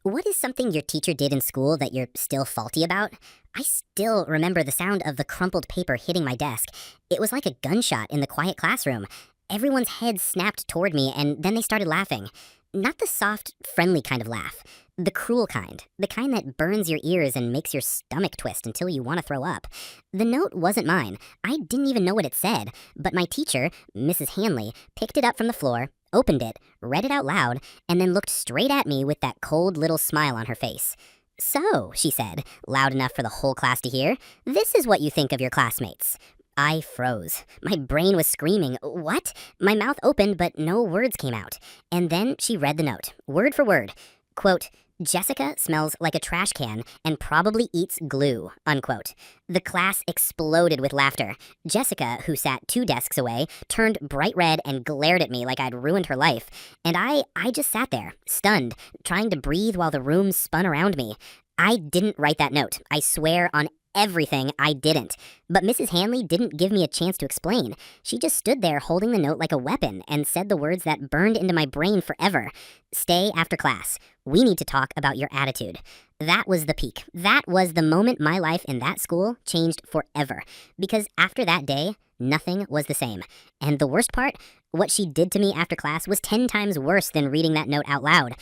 What is something your teacher did in school that you're still faulty about? I still remember the sound of the crumpled paper hitting my desk. It was like a gunshot in the quiet classroom. Everyone's heads snapped toward me, and then they started laughing. Not the soft, friendly kind of laugh. The cruel kind. The kind that burns your ears and makes your stomach twist until you want to throw up. The note wasn't mine. I didn't even know what it said. But my teacher, Mrs. Hanley, picked it up from the floor, opened it, read it out loud, and then looked straight at me with that cold little smile on her face. "So," she said, loud enough for the whole class to hear, "this is what you think of your classmates." I froze. My brain was screaming, "What?" My mouth opened, but no words came out. And then she read the note, word for word. Quote, "Jessica smells like a trash can and probably eats glue," unquote. The class exploded with laughter. Jessica, who sat 2 desks away, turned bright red and glared at me like I'd ruined her life. And I just sat there, stunned, trying to breathe while the room spun around me. I didn't write that note. I swear on everything I didn't. But Mrs. Hanley didn't give me a chance to explain. She just stood there holding the note like a weapon and said the words that burned into my brain forever. "Stay after class. We need to talk about your attitude." That was the peak. That was the moment my life in that school changed forever. Because after that day, nothing was the same. And the worst part, what she did to me after class was 10 times worse than reading that note out loud.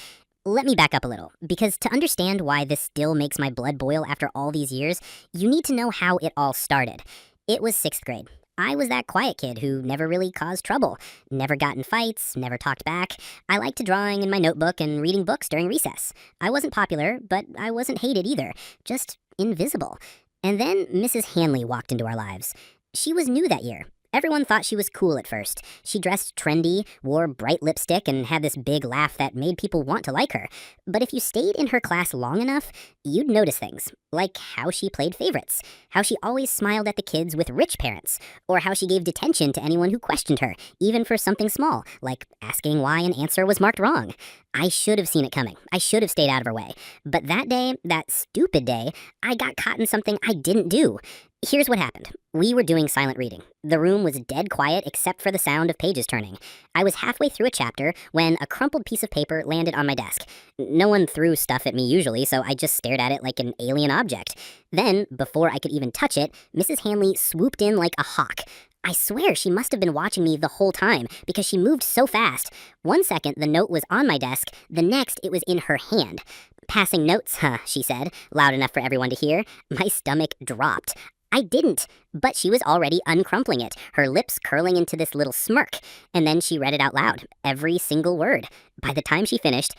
Let me back up a little, because to understand why this still makes my blood boil after all these years, you need to know how it all started. It was 6th grade. I was that quiet kid who never really caused trouble, never got in fights, never talked back. I liked drawing in my notebook and reading books during recess. I wasn't popular, but I wasn't hated either, just invisible. And then Mrs. Hanley walked into our lives. She was new that year. Everyone thought she was cool at first. She dressed trendy, wore bright lipstick, and had this big laugh that made people want to like her. But if you stayed in her class long enough, you'd notice things, like how she played favorites, how she always smiled at the kids with rich parents, or how she gave detention to anyone who questioned her, even for something small, like asking why an answer was marked wrong. I should have seen it coming. I should have stayed out of her way. But that day, that stupid day, I got caught in something I didn't do. Here's what happened. We were doing silent reading. The room was dead quiet except for the sound of pages turning. I was halfway through a chapter when a crumpled piece of paper landed on my desk. No one threw stuff at me usually, so I just stared at it like an alien object. Then, before I could even touch it, Mrs. Hanley swooped in like a hawk. I swear she must have been watching me the whole time because she moved so fast. One second, the note was on my desk. The next, it was in her hand. "Passing notes, huh?" she said, loud enough for everyone to hear. My stomach dropped. I didn't, but she was already uncrumpling it, her lips curling into this little smirk. And then she read it out loud, every single word. By the time she finished,